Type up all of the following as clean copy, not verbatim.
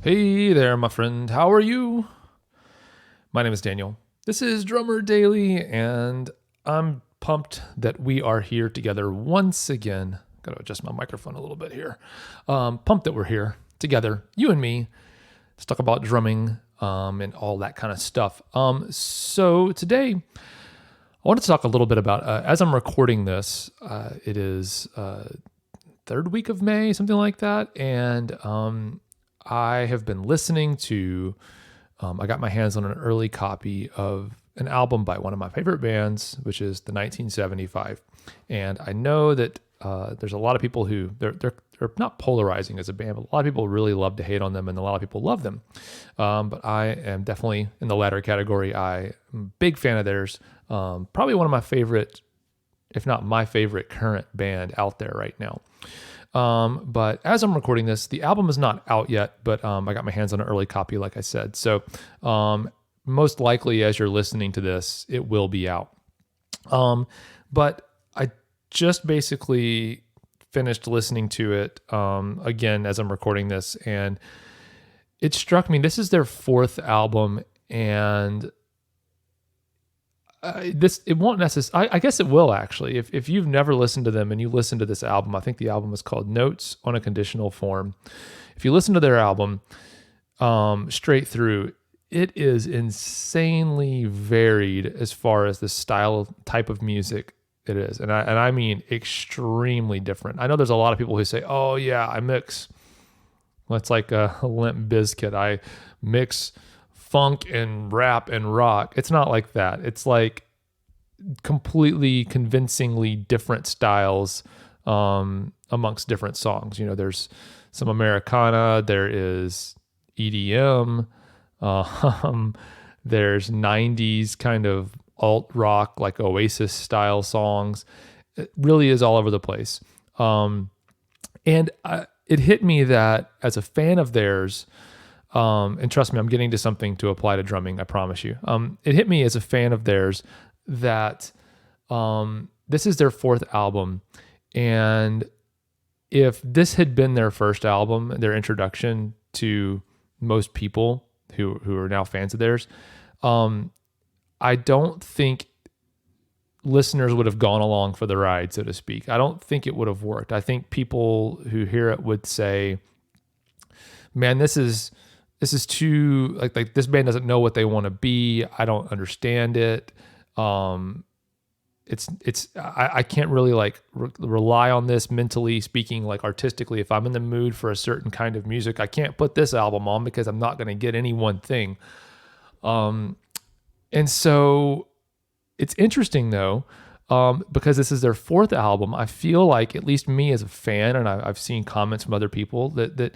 Hey there, my friend. How are you? My name is Daniel. This is Drummer Daily, and I'm pumped that we are here together once again. Got to adjust my microphone a little bit here. Pumped that we're here together, you and me, to talk about drumming and all that kind of stuff. So today, I wanted to talk a little bit about, as I'm recording this, it is third week of May, something like that, and I have been listening to, I got my hands on an early copy of an album by one of my favorite bands, which is the 1975. And I know that there's a lot of people who, they're not polarizing as a band, but a lot of people really love to hate on them and a lot of people love them. But I am definitely in the latter category. I'm a big fan of theirs. Probably one of my favorite, if not my favorite current band out there right now. But as I'm recording this, the album is not out yet, but I got my hands on an early copy, like I said. So most likely as you're listening to this, it will be out. But I just basically finished listening to it again as I'm recording this, and it struck me, this is their fourth album, and it won't necessarily, I guess it will actually. If you've never listened to them and you listen to this album, I think the album is called Notes on a Conditional Form. If you listen to their album straight through, it is insanely varied as far as the style type of music it is. And I mean extremely different. I know there's a lot of people who say, oh yeah, I mix, it's like a Limp Bizkit. I mix funk and rap and rock. It's not like that. It's like completely convincingly different styles amongst different songs. You know, there's some Americana, there is EDM, there's 90s kind of alt rock, like Oasis style songs. It really is all over the place. And it hit me that as a fan of theirs, and trust me, I'm getting to something to apply to drumming, I promise you. It hit me as a fan of theirs that this is their fourth album. And if this had been their first album, their introduction to most people who are now fans of theirs, I don't think listeners would have gone along for the ride, so to speak. I don't think it would have worked. I think people who hear it would say, man, this is too, like this band doesn't know what they want to be. I don't understand it. I can't really rely on this mentally speaking, like artistically. If I'm in the mood for a certain kind of music, I can't put this album on because I'm not going to get any one thing. And so it's interesting though, because this is their fourth album. I feel like, at least me as a fan, and I've seen comments from other people that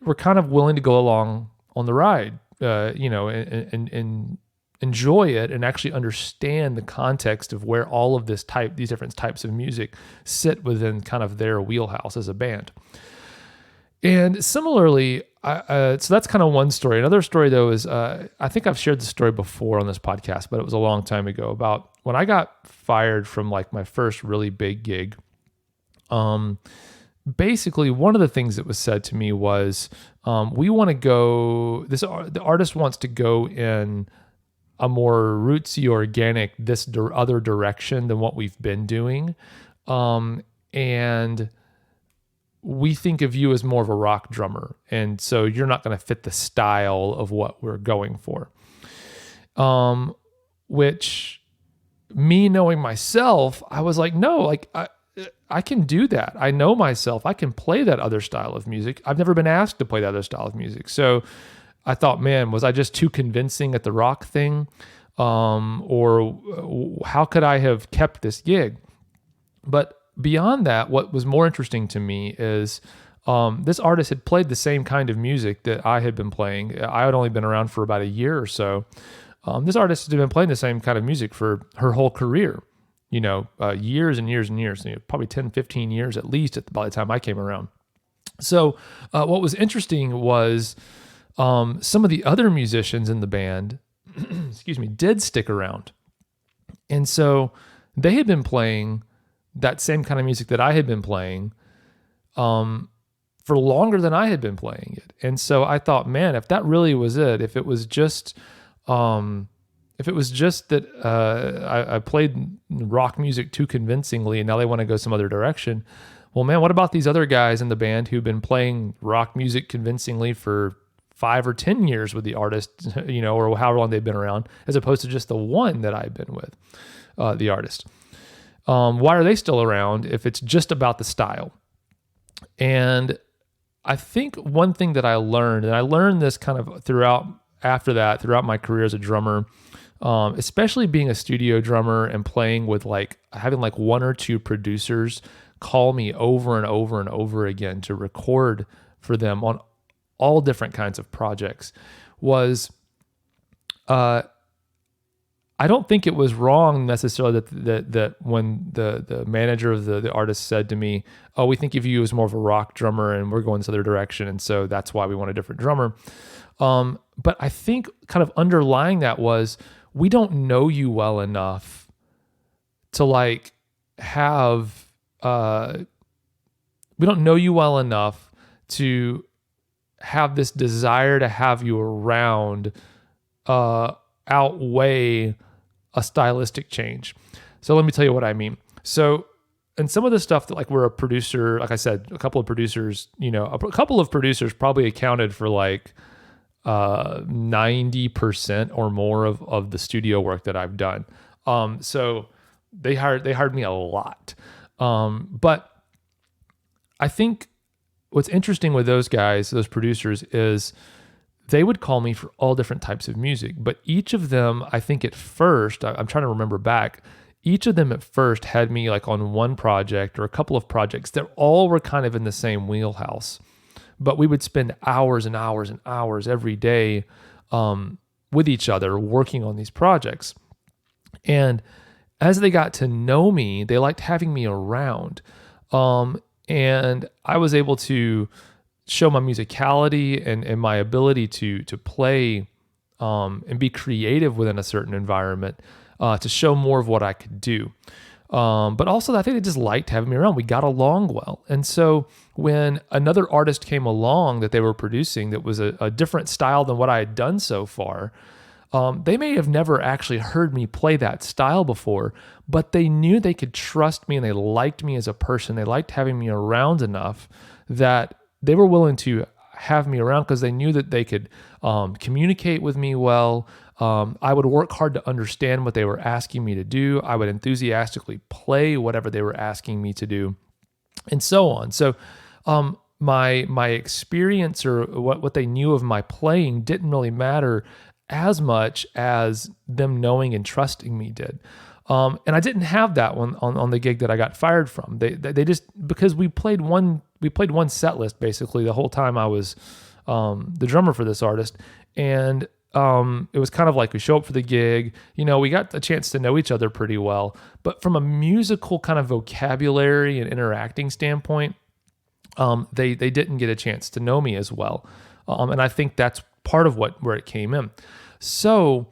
we're kind of willing to go along on the ride, and enjoy it and actually understand the context of where all of these different types of music sit within kind of their wheelhouse as a band. And similarly, so that's kind of one story. Another story though is, I think I've shared the story before on this podcast, but it was a long time ago, about when I got fired from like my first really big gig. Basically, one of the things that was said to me was, we want to go, the artist wants to go in a more rootsy, organic, other direction than what we've been doing. And we think of you as more of a rock drummer. And so you're not going to fit the style of what we're going for. Which, me knowing myself, I was like, no, like, I can do that. I know myself. I can play that other style of music. I've never been asked to play that other style of music. So I thought, man, was I just too convincing at the rock thing? Or how could I have kept this gig? But beyond that, what was more interesting to me is this artist had played the same kind of music that I had been playing. I had only been around for about a year or so. This artist had been playing the same kind of music for her whole career. Years and years and years, probably 10, 15 years at least by the time I came around. So what was interesting was some of the other musicians in the band, did stick around. And so they had been playing that same kind of music that I had been playing for longer than I had been playing it. And so I thought, man, if that really was it, if it was just that I played rock music too convincingly and now they want to go some other direction, well, man, what about these other guys in the band who've been playing rock music convincingly for 5 or 10 years with the artist, or however long they've been around, as opposed to just the one that I've been with, the artist. Why are they still around if it's just about the style? And I think one thing that I learned, and I learned this kind of throughout my career as a drummer, especially being a studio drummer and playing with having one or two producers call me over and over and over again to record for them on all different kinds of projects, was I don't think it was wrong necessarily that when the manager of the artist said to me, "Oh, we think of you as more of a rock drummer, and we're going this other direction, and so that's why we want a different drummer." But I think kind of underlying that was, we don't know you well enough to have. We don't know you well enough to have this desire to have you around outweigh a stylistic change. So let me tell you what I mean. So, and some of the stuff that we're a producer, like I said, a couple of producers probably accounted for 90% or more of the studio work that I've done. So they hired me a lot. But I think what's interesting with those guys, those producers, is they would call me for all different types of music, but each of them, I think at first, I'm trying to remember back, each of them at first had me on one project or a couple of projects that all were kind of in the same wheelhouse, but we would spend hours and hours and hours every day with each other working on these projects. And as they got to know me, they liked having me around. And I was able to show my musicality and my ability to play and be creative within a certain environment to show more of what I could do. But also, I think they just liked having me around. We got along well. And so when another artist came along that they were producing that was a different style than what I had done so far, they may have never actually heard me play that style before, but they knew they could trust me and they liked me as a person. They liked having me around enough that they were willing to have me around because they knew that they could communicate with me well. I would work hard to understand what they were asking me to do. I would enthusiastically play whatever they were asking me to do, and so on. So my experience or what they knew of my playing didn't really matter as much as them knowing and trusting me did. And I didn't have that one on the gig that I got fired from. They just, because we played one set list basically the whole time I was the drummer for this artist. And it was kind of we show up for the gig, we got a chance to know each other pretty well, but from a musical kind of vocabulary and interacting standpoint, they didn't get a chance to know me as well. And I think that's part of where it came in. So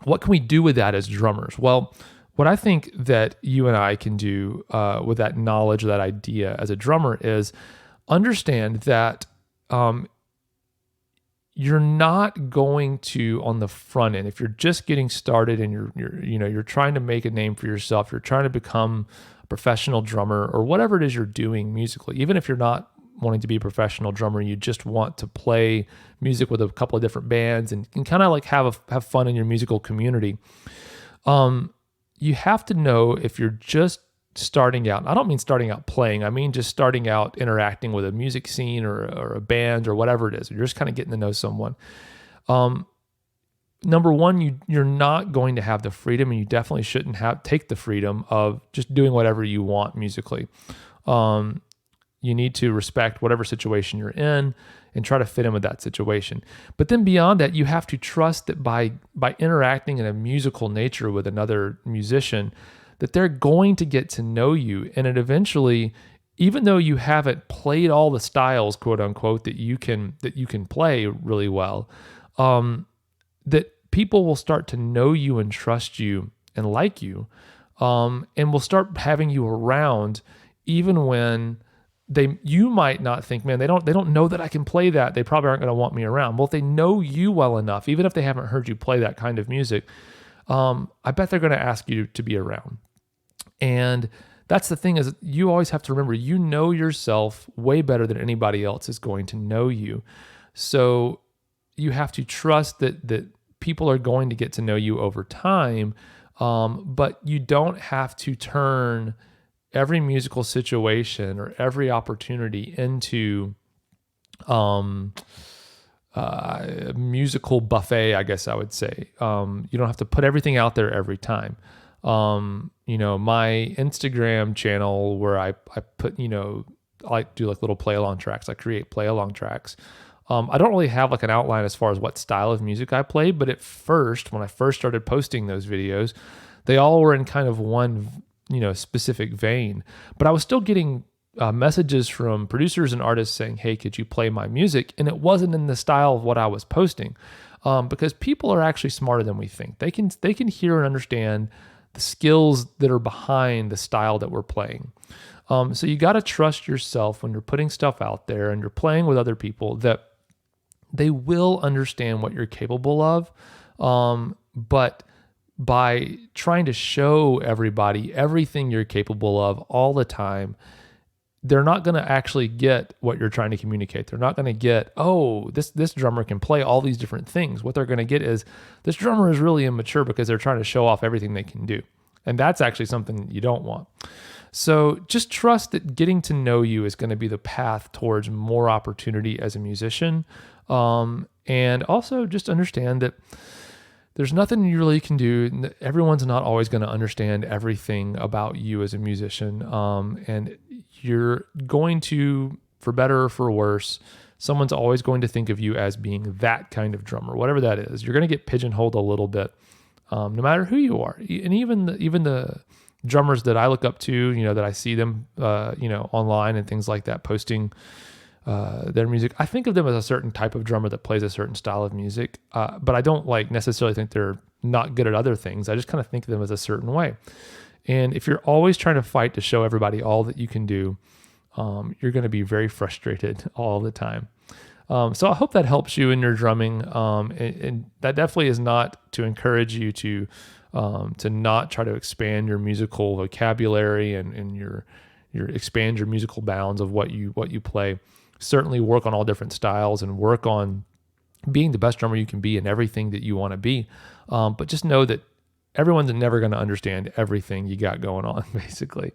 what can we do with that as drummers? Well, what I think that you and I can do with that knowledge, that idea as a drummer, is understand that you're not going to, on the front end, if you're just getting started and you're trying to make a name for yourself, you're trying to become a professional drummer or whatever it is you're doing musically, even if you're not wanting to be a professional drummer, you just want to play music with a couple of different bands and kind of have fun in your musical community. You have to know if you're just starting out. I don't mean starting out playing. I mean just starting out interacting with a music scene or a band or whatever it is. You're just kind of getting to know someone. Number one, you're not going to have the freedom, and you definitely shouldn't take the freedom of just doing whatever you want musically. You need to respect whatever situation you're in and try to fit in with that situation. But then beyond that, you have to trust that by interacting in a musical nature with another musician, that they're going to get to know you. And it eventually, even though you haven't played all the styles, quote unquote, that you can play really well, that people will start to know you and trust you and like you, and will start having you around even when you might not think, man, they don't know that I can play that. They probably aren't going to want me around. Well, if they know you well enough, even if they haven't heard you play that kind of music, I bet they're going to ask you to be around. And that's the thing, is you always have to remember, you know yourself way better than anybody else is going to know you. So you have to trust that people are going to get to know you over time, but you don't have to turn every musical situation or every opportunity into a musical buffet, I guess I would say. You don't have to put everything out there every time. My Instagram channel, where I put, I do like little play along tracks. I create play along tracks. I don't really have like an outline as far as what style of music I play, but at first, when I first started posting those videos, they all were in kind of one, specific vein. But I was still getting messages from producers and artists saying, "Hey, could you play my music?" And it wasn't in the style of what I was posting, because people are actually smarter than we think. They can hear and understand the skills that are behind the style that we're playing. So you got to trust yourself when you're putting stuff out there and you're playing with other people, that they will understand what you're capable of. But by trying to show everybody everything you're capable of all the time, they're not going to actually get what you're trying to communicate. They're not going to get, oh, this drummer can play all these different things. What they're going to get is, this drummer is really immature because they're trying to show off everything they can do. And that's actually something you don't want. So just trust that getting to know you is going to be the path towards more opportunity as a musician. And also just understand that there's nothing you really can do. Everyone's not always going to understand everything about you as a musician. And you're going to, for better or for worse, someone's always going to think of you as being that kind of drummer, whatever that is. You're going to get pigeonholed a little bit, no matter who you are. And even the drummers that I look up to, that I see them, online and things like that, posting their music, I think of them as a certain type of drummer that plays a certain style of music, but I don't necessarily think they're not good at other things. I just kind of think of them as a certain way. And if you're always trying to fight to show everybody all that you can do, you're going to be very frustrated all the time. So I hope that helps you in your drumming. And that definitely is not to encourage you to not try to expand your musical vocabulary and your expand your musical bounds of what you play. Certainly work on all different styles and work on being the best drummer you can be in everything that you want to be. But just know that everyone's never going to understand everything you got going on, basically.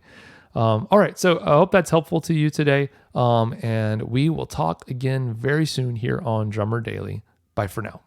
All right. So I hope that's helpful to you today. And we will talk again very soon here on Drummer Daily. Bye for now.